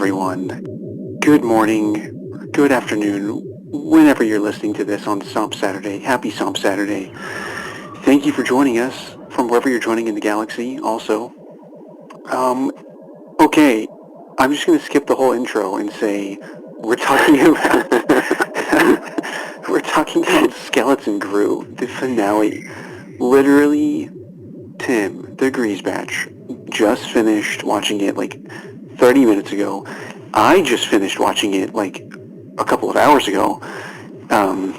everyone. Good morning, good afternoon, whenever you're listening to this on SOMP Saturday. Happy SOMP Saturday. Thank you for joining us from wherever you're joining in the galaxy also. Um, okay, I'm just going to skip the whole intro and say we're talking about we're talking about Skeleton Crew, the finale. Literally, Tim, the Grease Batch, just finished watching it like 30 minutes ago. I just finished watching it like a couple of hours ago. Um,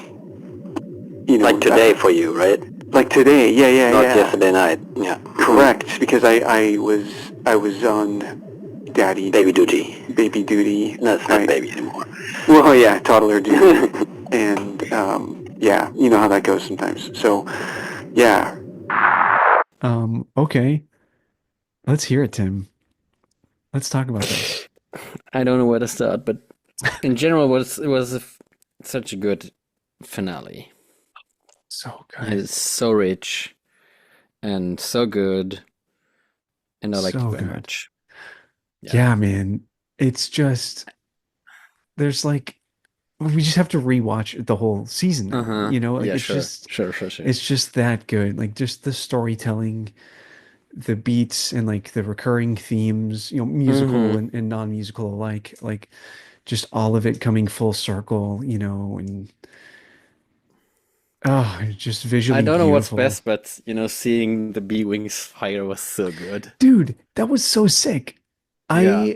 like today for you, right? Like today, yeah. Not yesterday night. Yeah. Correct, because I was on baby duty. Baby duty. No, it's not baby anymore. Well, yeah, toddler duty. And yeah, you know how that goes sometimes. So, yeah. Okay. Let's hear it, Tim. Let's talk about this. I don't know where to start, but in general, it was such a good finale. So good. It's so rich and so good, and I like it very much. Yeah, man. It's just there's like we just have to rewatch the whole season. You know, yeah, it's sure. It's just that good. Like just the storytelling, the beats, and like the recurring themes. You know, musical and non-musical alike. Like just all of it coming full circle. You know, and just visually I don't know beautiful. what's best, but you know, seeing the B-wings fire was so good. Dude, that was so sick. Yeah.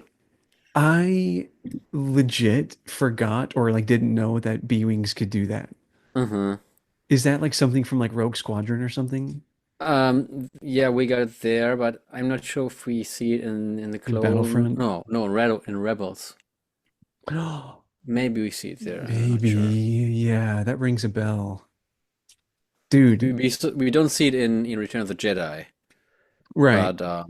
I legit forgot or like didn't know that B-wings could do that. Is that like something from like Rogue Squadron or something? Yeah, we got it there, but I'm not sure if we see it in the clone. Battlefront? No, in Rebels. Maybe we see it there. I'm not Maybe, sure. yeah, that rings a bell. Dude, We don't see it in Return of the Jedi, right. but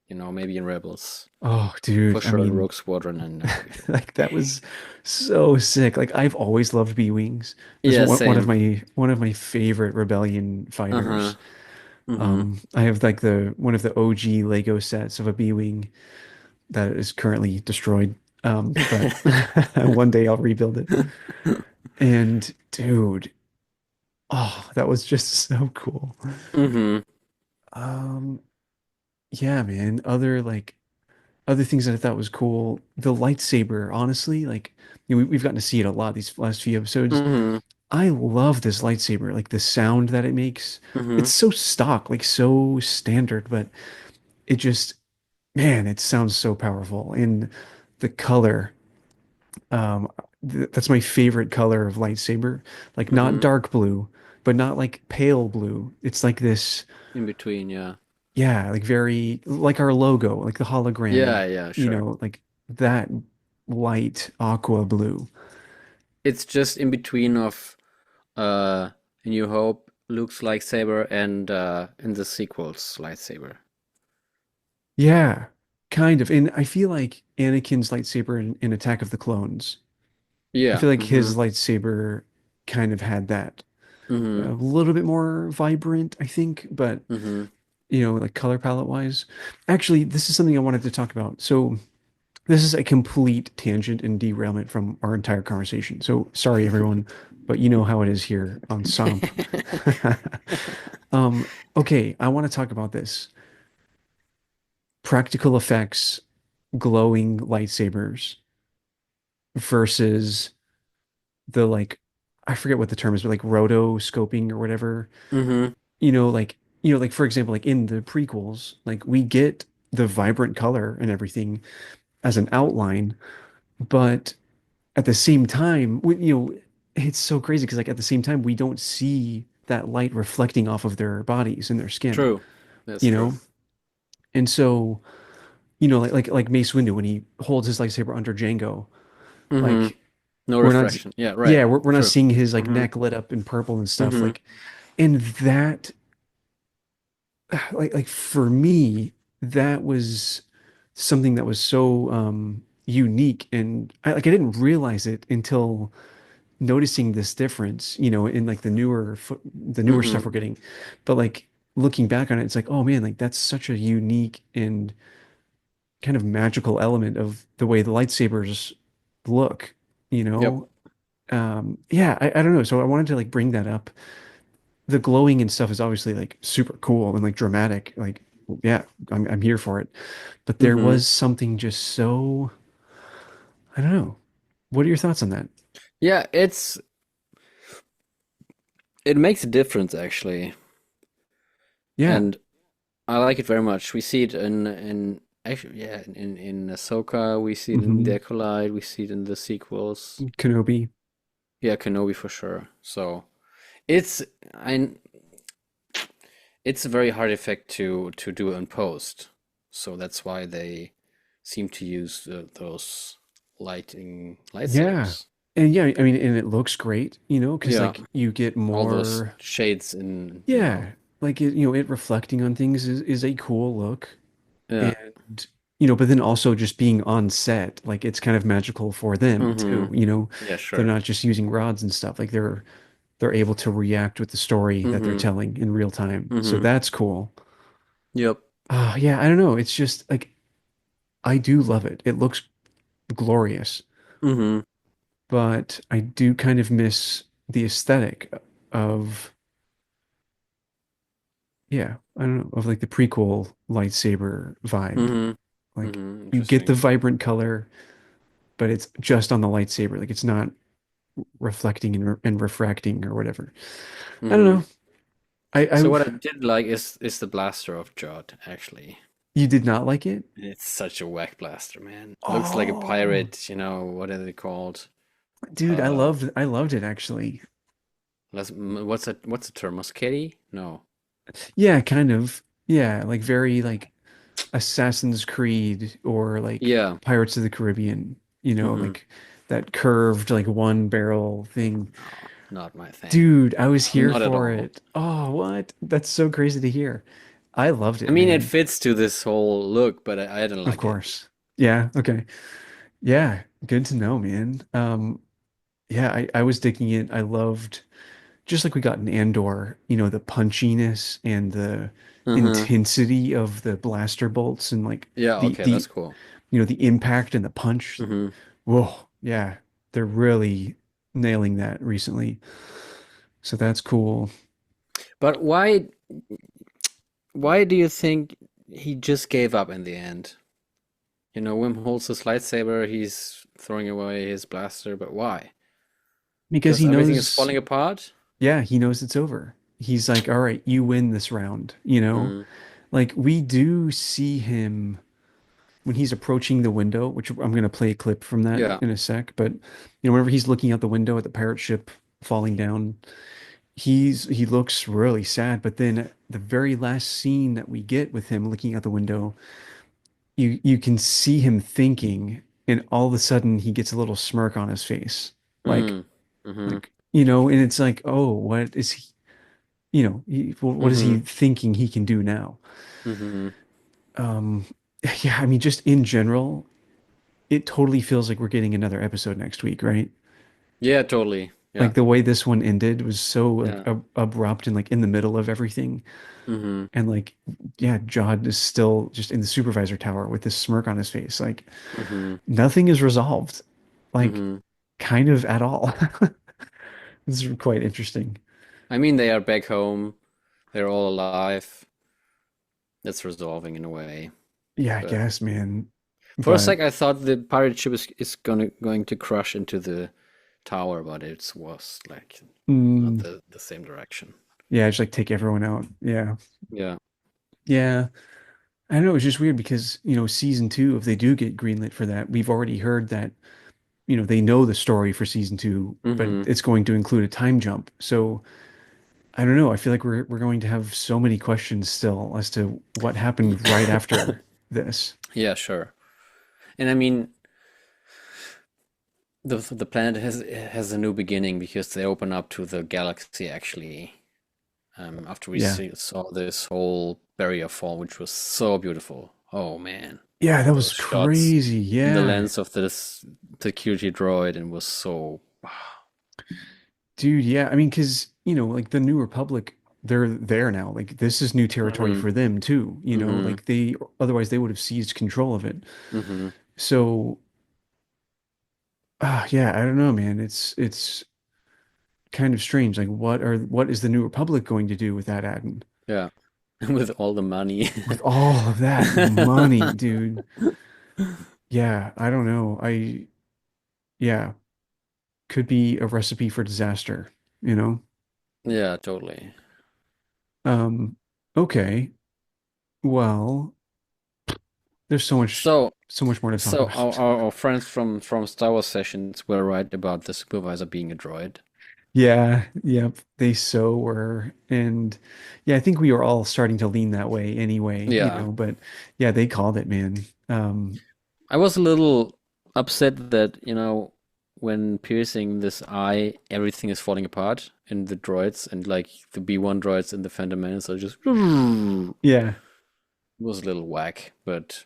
you know, maybe in Rebels. Oh, dude, For sure, in Rogue Squadron and like that was so sick. Like I've always loved B-wings. It was yeah, one of my favorite Rebellion fighters. Mm-hmm. I have like one of the OG Lego sets of a B-wing that is currently destroyed. But one day I'll rebuild it. And dude, oh, that was just so cool. Mm-hmm. Um, yeah, man. Other things that I thought was cool. The lightsaber, honestly, like we've gotten to see it a lot these last few episodes. Mm-hmm. I love this lightsaber, like the sound that it makes. Mm-hmm. It's so stock, like so standard, but it just, man, it sounds so powerful. And the color, um, that's my favorite color of lightsaber. Like not Mm-hmm. dark blue, but not like pale blue. It's like this, In between, yeah. yeah, like very like our logo, like the hologram, Yeah, you sure. know, like that light aqua blue. It's just in between of uh A New Hope, Luke's lightsaber, and in the sequels lightsaber. Yeah, kind of. And I feel like Anakin's lightsaber in Attack of the Clones, I Yeah. feel like Mm-hmm. his lightsaber kind of had that Mm-hmm. a little bit more vibrant, I think, but Mm-hmm. you know, like color palette wise. Actually, this is something I wanted to talk about. So this is a complete tangent and derailment from our entire conversation. So sorry, everyone, but you know how it is here on SOMP. Okay, I want to talk about this. Practical effects, glowing lightsabers versus the like, I forget what the term is, but like rotoscoping or whatever. Mm-hmm. Like for example, like in the prequels, like we get the vibrant color and everything as an outline, but at the same time, it's so crazy because like at the same time, we don't see that light reflecting off of their bodies and their skin, True. That's you true. know? And so, like Mace Windu when he holds his lightsaber under Django, Mm-hmm. like No we're not, reflection. Yeah, right. yeah, we're not True. seeing his like Mm-hmm. neck lit up in purple and stuff. Mm-hmm. Like, and that, like for me, that was something that was so unique, and I didn't realize it until noticing this difference, in like the newer Mm-hmm. stuff we're getting. But like looking back on it, it's like, oh man, like that's such a unique and kind of magical element of the way the lightsabers look, you Yep. know? Yeah, I don't know. So I wanted to like bring that up. The glowing and stuff is obviously like super cool and like dramatic. Like, yeah, I'm here for it. But there Mm-hmm. was something just so, I don't know. What are your thoughts on that? Yeah, it makes a difference actually, Yeah. and I like it very much. We see it in actually yeah in Ahsoka, we see it in Hmm. the Acolyte, we see it in the sequels. Kenobi. Yeah, Kenobi for sure. So it's I it's a very hard effect to do in post. So that's why they seem to use those lighting Yeah. lightsabers. And yeah, I mean, and it looks great, because Yeah, like you get all those more, shades in, yeah, like it reflecting on things is a cool look. yeah. And, but then also just being on set, like it's kind of magical for them Mm-hmm. too, Yeah, they're sure. not just using rods and stuff. Like they're able to react with the story that they're Mm-hmm. telling in real time. So Mm-hmm. that's cool. Yep. Yeah, I don't know. It's just like I do love it. It looks glorious, Mm-hmm. but I do kind of miss the aesthetic of, yeah, I don't know, of like the prequel lightsaber vibe. Mm-hmm. Like Mm-hmm. you get the Interesting. vibrant color, but it's just on the lightsaber. Like it's not reflecting and refracting or whatever. I don't Mm-hmm. know. I So what I did like is the blaster of Jod, actually. You did not like it? It's such a whack blaster, man. Looks like a Oh, pirate, what are they called? dude, Uh, I loved it actually. what's the term? Musketti? No. Yeah, kind of. Yeah, like very like Assassin's Creed or like Yeah. Pirates of the Caribbean, Mm-hmm. like that curved like one barrel thing. No, not my thing. Dude, I was here Not at for all. it. Oh, what? That's so crazy to hear. I loved I it, mean, it man. fits to this whole look, but I didn't Of like it. course. Yeah, okay. Yeah, good to know, man. Yeah, I was digging it. I loved just like we got in Andor, the punchiness and the Mm-hmm. intensity of the blaster bolts and like Yeah, the okay, the that's cool. the impact and the punch. Mm-hmm. Whoa, yeah, they're really nailing that recently. So that's cool. But why do you think he just gave up in the end? Wim holds his lightsaber, he's throwing away his blaster, but why? Because Because he everything is knows, falling apart? yeah, he knows it's over. He's like, all right, you win this round. Mm, Like we do see him when he's approaching the window, which I'm going to play a clip from that yeah. in a sec, but whenever he's looking out the window at the pirate ship falling down, he looks really sad, but then the very last scene that we get with him looking out the window, you can see him thinking, and all of a sudden he gets a little smirk on his face. Like Mm, mm-hmm. like and it's like, "Oh, what is he, what is he Mm-hmm. thinking he can do now?" Mm-hmm. Um yeah, I mean just in general, it totally feels like we're getting another episode next week, right? Yeah, totally. Yeah. Like the way this one ended was so like Yeah. abrupt and like in the middle of everything. Mm-hmm. And like, yeah, Jod is still just in the supervisor tower with this smirk on his face. Like Mm-hmm. nothing is resolved, like Mm-hmm. kind of at all. This is quite interesting. I mean, they are back home. They're all alive. That's resolving in a way. Yeah, I But guess, man. for a But sec, I thought the pirate ship is going to crash into the tower, but it was like not mm, the same direction. yeah, just like take everyone out. Yeah. Yeah. Yeah. I don't know. It's just weird because, season two, if they do get greenlit for that, we've already heard that, they know the story for season two, but Mm-hmm. it's going to include a time jump. So I don't know. I feel like we're going to have so many questions still as to what happened right after this. Yeah, sure. And I mean, the planet has a new beginning because they open up to the galaxy actually. After we Yeah. saw this whole barrier fall, which was so beautiful. Oh man, Yeah, that those was shots crazy. in the Yeah. lens of this security droid and was so Dude, yeah. I mean, because, like the New Republic they're there now. Like this is new territory Mm-hmm. for them too, you know, Mm-hmm. like they otherwise they would have seized control of it. Mm-hmm. So, yeah, I don't know, man. It's kind of strange. Like what is the New Republic going to do with that Adden? Yeah. With all the money. With all of that money, dude. Yeah, I don't know. Yeah, could be a recipe for disaster, you know? Yeah, totally. Um, okay. Well, there's So, so much more to talk so about. our friends from Star Wars sessions were right about the supervisor being a droid. Yeah, yep, they so were. And yeah, I think we were all starting to lean that way anyway, you Yeah. know, but yeah, they called it, man. I was a little upset that, when piercing this eye, everything is falling apart in the droids and like the B1 droids in the Phantom Menace are just it Yeah. was a little whack, but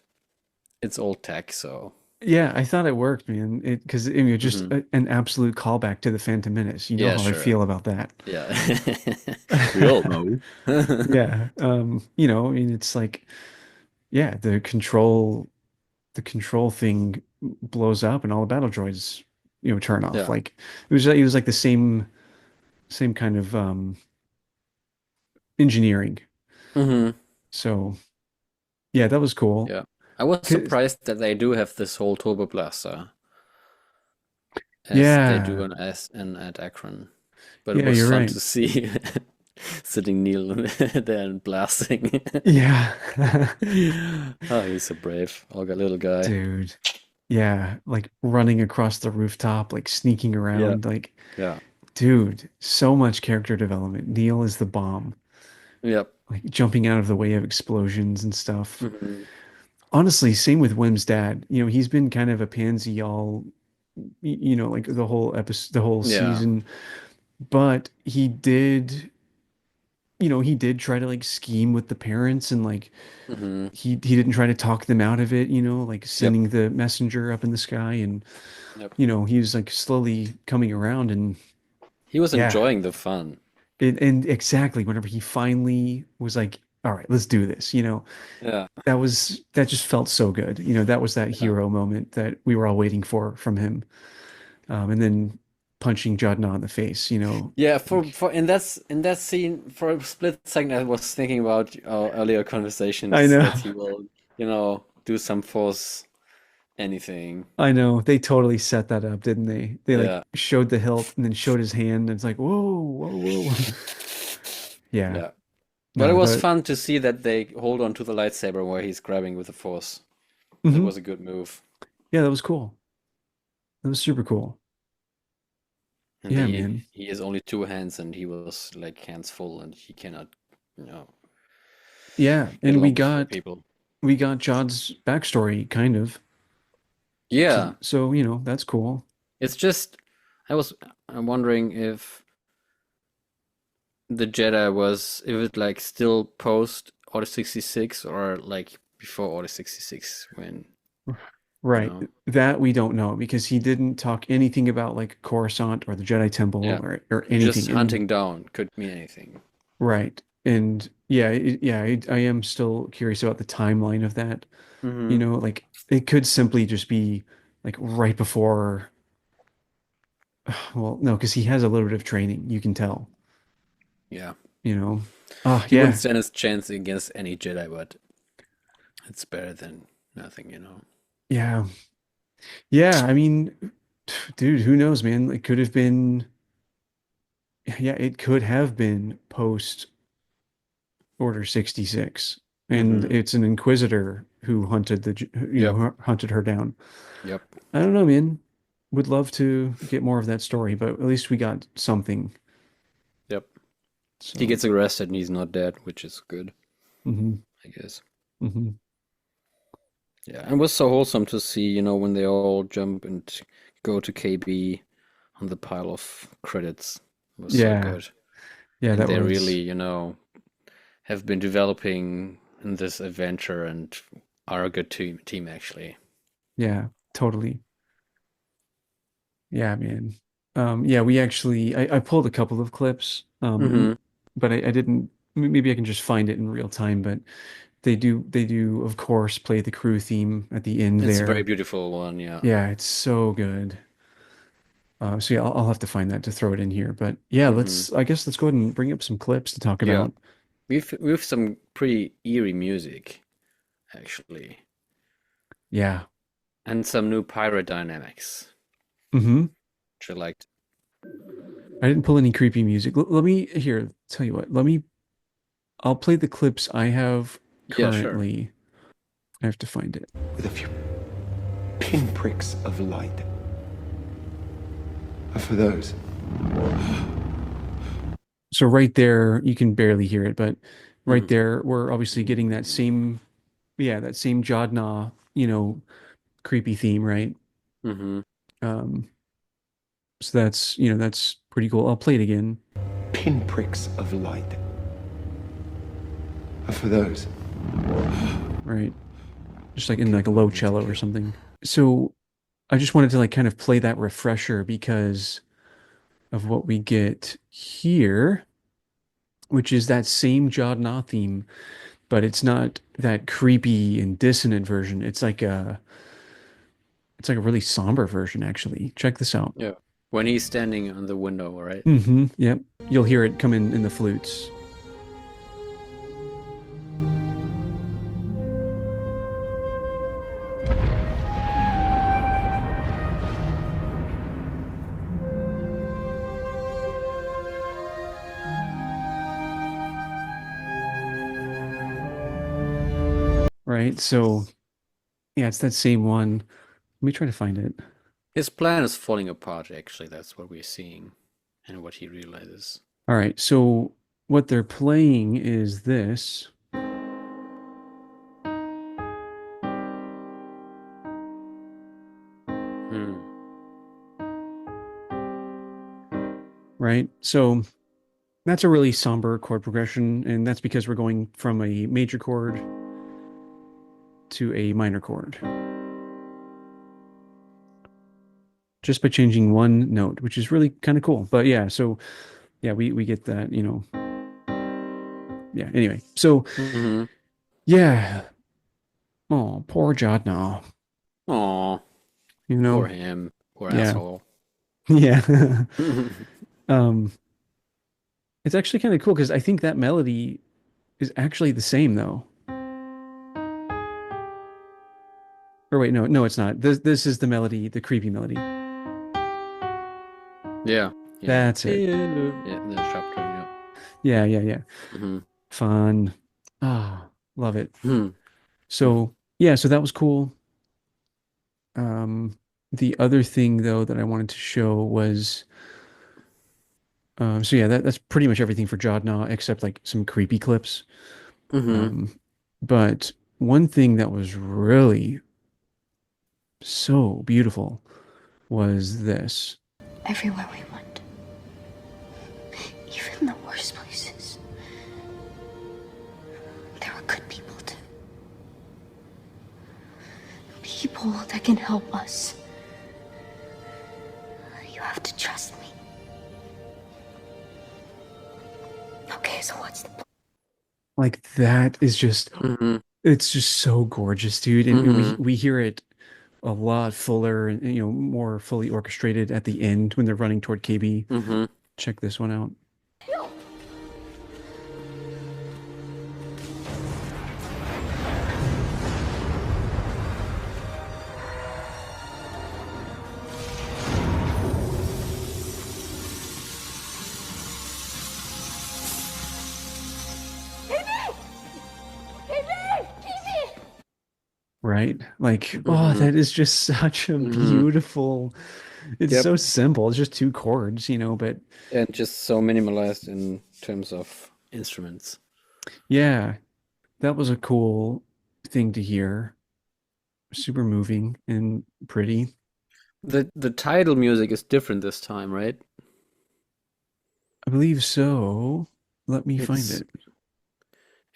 it's old tech, so Yeah, I thought it worked, man. It because I mean, just hmm an absolute callback to the Phantom Menace. You know yeah, how I sure. feel about that. Yeah. We all know. Yeah. You know, I mean, it's like, yeah, the control thing blows up and all the battle droids, you know, turn off. Yeah. Like it was like the same kind of engineering. hmm So yeah, that was cool. Yeah. I was 'Cause- surprised that they do have this whole turbo blaster as they do yeah, an S and at Akron. But it yeah, was you're fun right. to see sitting Neil there and blasting. Yeah. Oh, he's so brave. Olga little guy. Dude. Yeah, like running across the rooftop, like sneaking Yeah. around, like Yeah. dude, so much character development. Neil is the bomb, Yep. like jumping out of the way of explosions and stuff. hmm Honestly, same with Wim's dad. You know, he's been kind of a pansy all, you know, like the whole episode, the whole Yeah. season, but he did, you know, he did try to like scheme with the parents and like hmm he didn't try to talk them out of it, you know, like Yep. sending the messenger up in the sky and Yep. you know, he was like slowly coming around and He was yeah, enjoying the fun. and exactly whenever he finally was like, all right, let's do this, you know, Yeah. that just felt so good. You know, that was that Yeah. hero moment that we were all waiting for from him. And then punching Jadna in the face, you know, Yeah, like for in that scene, for a split second, I was thinking about our earlier I conversations know, that he will, do some force anything. I know. They totally set that up, didn't they? They like Yeah, showed the hilt and then showed his hand, and it's like, whoa, whoa, whoa. Yeah, yeah. But it no, was that, fun to see that they hold on to the lightsaber where he's grabbing with the force. That mhm. was a good move. Yeah, that was cool. That was super cool. And Yeah, he man. he has only two hands, and he was like hands full, and he cannot, you know, Yeah, get and along with four people. we got Jod's backstory kind of. Yeah, So, you know, that's cool. it's just I'm wondering if the Jedi was if it like still post Order 66 or like before Order 66 when, you Right. know. That we don't know because he didn't talk anything about like Coruscant or the Jedi Temple Yeah. or Just anything. And hunting down could mean anything. right. And yeah, I am still curious about the timeline of that. You hmm know, like it could simply just be like right before, well, no, because he has a little bit of training, you can tell, Yeah. you know. Oh, He wouldn't yeah. stand a chance against any Jedi, but it's better than nothing. Yeah. Yeah, I mean, dude, who knows, man? It could have been, yeah, it could have been post Order 66. And hmm it's an inquisitor who hunted you know, Yep. who hunted her down. Yep. I don't know, man. Would love to get more of that story, but at least we got something. Yep. He So, gets arrested and he's not dead, which is good, hmm I guess. hmm Yeah. And it was so wholesome to see, when they all jump and go to KB on the pile of credits. It was so Yeah. good. Yeah, And that they was, really, have been developing in this adventure and are a good team actually. yeah, totally. Yeah, man. Yeah, we actually, I pulled a couple of clips. hmm but I didn't. Maybe I can just find it in real time. But they do of course play the crew theme at the end It's a very there. beautiful one, yeah. Yeah, it's so good. So yeah, I'll have to find that to throw it in here. But yeah, Hmm. I guess let's go ahead and bring up some clips to talk Yeah. about. We've some pretty eerie music, actually, Yeah. and some new pirate dynamics, Mm-hmm. which I liked. I didn't pull any creepy music. Let me here, tell you what. I'll play the clips I have Yeah, sure. currently. I have to find it. With a few pinpricks of light. And for those, So right there, you can barely hear it, but right Hmm. there, we're obviously getting that same, yeah, that same Jodna, creepy theme, right? Hmm. Um, so that's, that's pretty cool. I'll play it again. pinpricks of light. And for those, Right? Just like in like a low cello or something. So I just wanted to like kind of play that refresher because of what we get here, which is that same Jod theme, but it's not that creepy and dissonant version. It's like a really somber version actually. Check this out. Yeah. When he's standing on the window, right? Mm-hmm. Yep. You'll hear it come in the flutes. Right? So yeah, it's that same one. Let me try to find it. His plan is falling apart, actually. That's what we're seeing and what he realizes. All right. So what they're playing is this. Hmm. Right? So that's a really somber chord progression, and that's because we're going from a major chord to a minor chord just by changing one note, which is really kind of cool. But yeah, so yeah, we get that, Yeah, anyway. So Hmm. yeah. Oh, poor Jodna. Aw, You poor know? him. Poor Yeah. asshole. Yeah. Um, it's actually kind of cool because I think that melody is actually the same though. Or wait, no, it's not. This is the melody, the creepy melody. Yeah, yeah. That's it. Yeah, the chapter, yeah. Yeah. Hmm. Fun. Ah, love it. Hmm. So yeah, so that was cool. Um, the other thing though that I wanted to show was so yeah, that's pretty much everything for Jodna except like some creepy clips. Hmm. Um, but one thing that was really so beautiful was this. Everywhere we went, even the worst places, there are good people too. People that can help us. You have to trust me. Okay, so what's the point? Like that is just Hmm. it's just so gorgeous, dude. And Hmm. we hear it a lot fuller and more fully orchestrated at the end when they're running toward KB. Hmm. Check this one out. Right? Like, oh, Hmm. that is just such a Hmm. beautiful. It's Yep. so simple. It's just two chords, but And just so minimalized in terms of instruments. yeah, that was a cool thing to hear. Super moving and pretty. The title music is different this time, right? I believe so. Let me find It's it.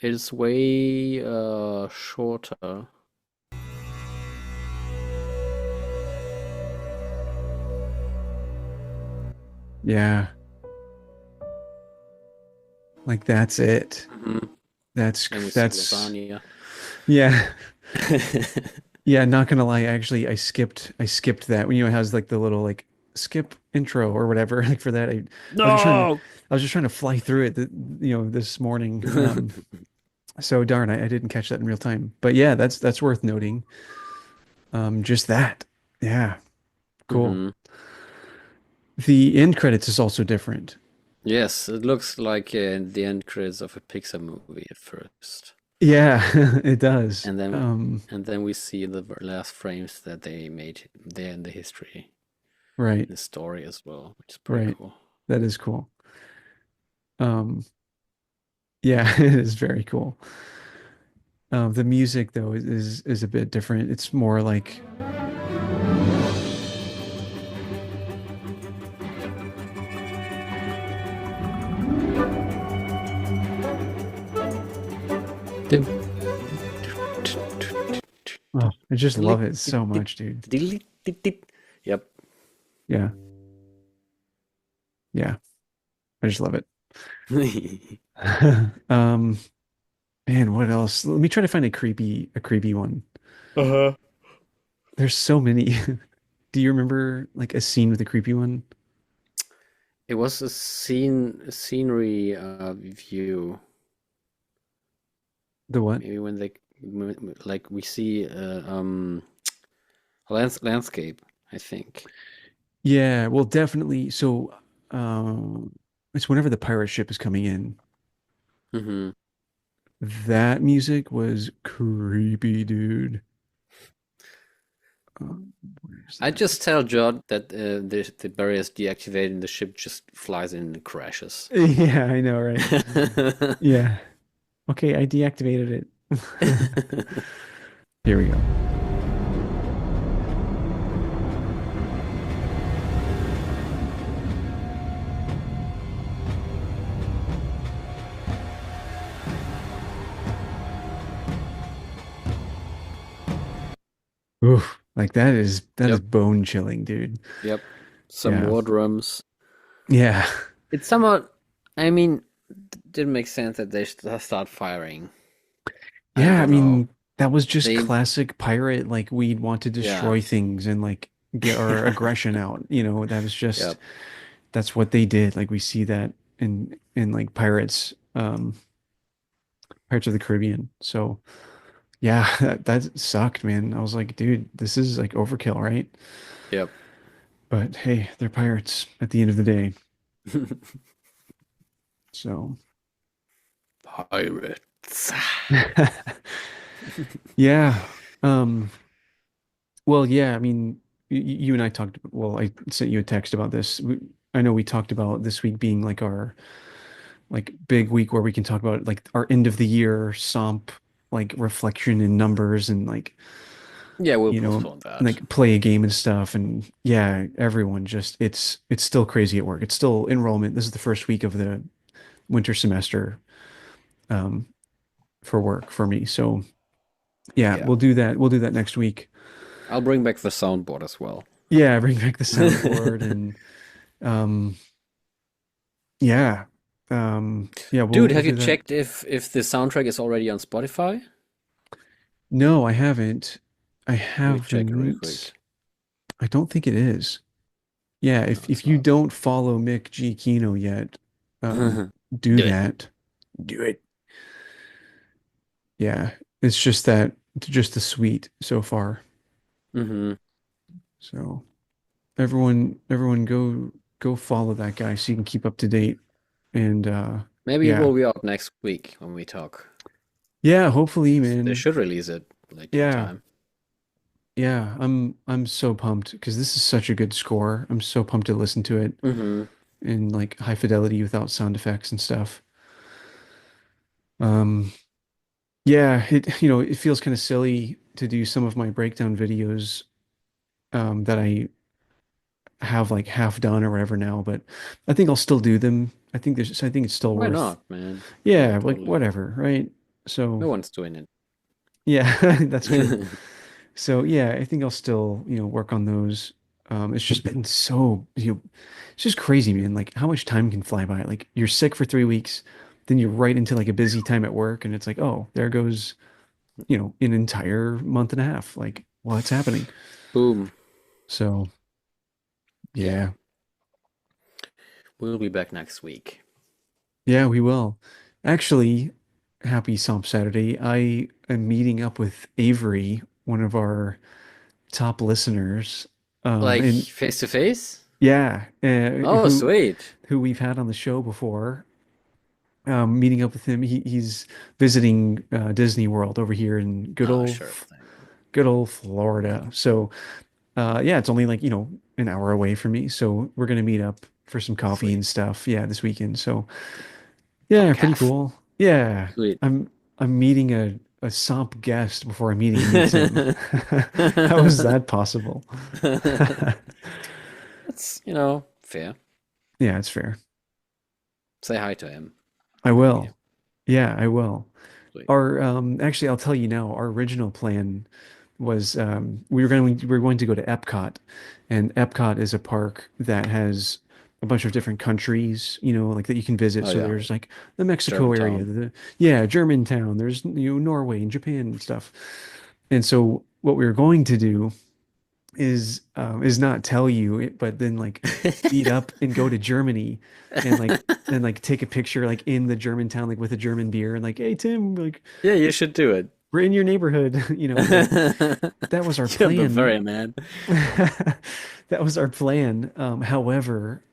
it's way shorter. Yeah. Like that's it. Hmm. That's And we see that's lasagna. yeah. Yeah, not gonna lie, actually I skipped that when it has like the little like skip intro or whatever like for that. I was just trying to No. I was just trying to fly through it this morning. So darn, I didn't catch that in real time. But yeah, that's worth noting. Just that. Yeah, cool. Hmm. The end credits is also different. Yes, it looks like the end credits of a Pixar movie at first. Yeah, it does. And then we see the last frames that they made there in the history, Right, the story as well, which is pretty right. cool. That is cool. Um, yeah, it is very cool. The music though is a bit different. It's more like Dim. oh, I just love it so much, dude. Yep. Yeah, yeah. I just love it. Um, man, what else? Let me try to find a creepy one. Uh-huh. There's so many. Do you remember like a scene with a creepy one? It was a scenery view. The what? Maybe when like we see a landscape, I think. Yeah, well, definitely. So, it's whenever the pirate ship is coming in. Hmm. That music was creepy, dude. Where's I that? just tell Jod that the barrier is deactivated and the ship just flies in and crashes. Yeah, I know, right? Yeah. Okay, I deactivated it. Here we go. Oof, like that is Yep, bone chilling, dude. yep. Some Yeah. more drums. Yeah. It's somewhat, I mean, didn't make sense that they start firing. I Yeah, I don't know. mean, that was just They, classic pirate, like we'd want to yeah, destroy things and like get our aggression out. That was just yep, that's what they did. Like we see that in like Pirates of the Caribbean. So yeah, that sucked, man. I was like, dude, this is like overkill, right? yep. But hey, they're pirates at the end of the day. So Pirates. yeah. Um, well, yeah, I mean, you and I talked, well, I sent you a text about this. I know we talked about this week being like our like big week where we can talk about like our end of the year SOMP like reflection in numbers and like Yeah, we'll you know postpone that. like play a game and stuff and yeah, everyone just it's still crazy at work. It's still enrollment. This is the first week of the winter semester um for work for me. So yeah, Yeah. we'll do that. We'll do that next week. I'll bring back the soundboard as well. Yeah, bring back the soundboard and um yeah. Yeah, we'll Dude, we'll have you do that. checked if the soundtrack is already on Spotify? No, I haven't. I Let me check real quick. haven't. I don't think it is. Yeah, No, if it's you not. don't follow Mick G. Kino yet, um, do Do it. that. Do it. Yeah, it's just the suite so far. Hmm. So everyone go follow that guy so you can keep up to date. And Maybe it yeah. will be out next week when we talk. Yeah, hopefully, They man. should release it like in Yeah. time. Yeah, I'm so pumped because this is such a good score. I'm so pumped to listen to it Hmm. in like high fidelity without sound effects and stuff. Um, yeah, it feels kind of silly to do some of my breakdown videos that I have like half done or whatever now, but I think I'll still do them. I think it's still Why worth, not, man? Yeah, yeah, like totally. whatever, right? So, No one's doing it. yeah, that's true. So, yeah, I think I'll still, work on those. It's just been so, it's just crazy, man. Like how much time can fly by. Like you're sick for 3 weeks, then you're right into like a busy time at work, and it's like, oh, there goes, an entire month and a half. Like, what's happening? Boom. So, Yeah. yeah. We'll be back next week. Yeah, we will. Actually, happy Somp Saturday. I am meeting up with Avery, one of our top listeners. Like And face to face? yeah, Oh, sweet. who we've had on the show before. Meeting up with him. He's visiting Disney World over here in Oh, sure thing. good old Florida. So yeah, it's only like, an hour away from me. So we're gonna meet up for some coffee and Sweet. stuff. Yeah, this weekend. So yeah, pretty Calf. cool. Yeah. Sweet. I'm meeting a SOMP guest before I'm meeting he meets him. How is that possible? That's, fair. Yeah, it's fair. Say hi to him. I when you meet him. will. Yeah, I will. Sweet. Our actually I'll tell you now, our original plan was we were going to go to Epcot, and Epcot is a park that has a bunch of different countries, like that you can visit. Oh, So yeah. there's like the Mexico area, Germantown. yeah, Germantown, there's Norway and Japan and stuff. And so what we were going to do is not tell you it, but then like meet up and go to Germany and like take a picture like in the Germantown like with a German beer and like, hey Tim, like Yeah, you should do it. we're in your neighborhood, but that was our You're plan. Bavarian, man. That was our plan. However,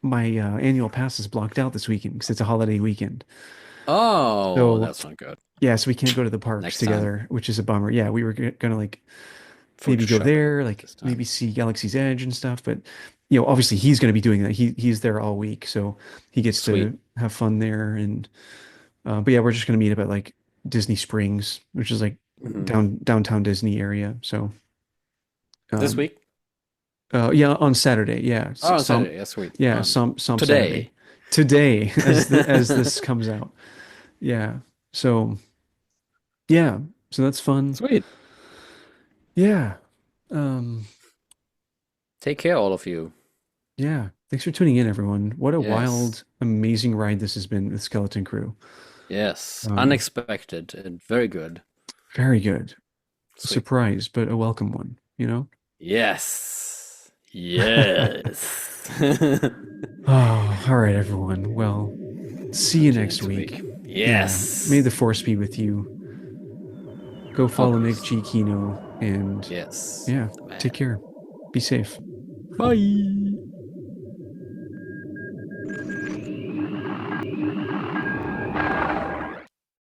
my annual pass is blocked out this weekend because it's a holiday weekend. Oh, So that's not good. yeah, so we can't go to the parks Next time. together, which is a bummer. Yeah, we were gonna like maybe go Photoshop there, it like this time. maybe see Galaxy's Edge and stuff. But obviously he's going to be doing that. He's there all week, so he gets Sweet. to have fun there. And but yeah, we're just going to meet up at like Disney Springs, which is like Mhm. downtown Disney area. So This um, week? yeah, on Saturday. Yeah, Oh, on Saturday. Yeah, sweet. some Today. Saturday as this comes out. Yeah. So yeah, so that's fun. Sweet. Yeah. Um, Take care, all of you. Yeah. Thanks for tuning in, everyone. What a Yes. wild, amazing ride this has been with Skeleton Crew. Yes. Um, Unexpected and very good. Very good. Sweet. Surprise, but a welcome one, Yes. Yes. Oh, all right, everyone. Well, see you next week. Yes. Yeah. May the force be with you. Go follow Nick Always. G. Kino and Yes. yeah, The man. take care. Be safe. Bye.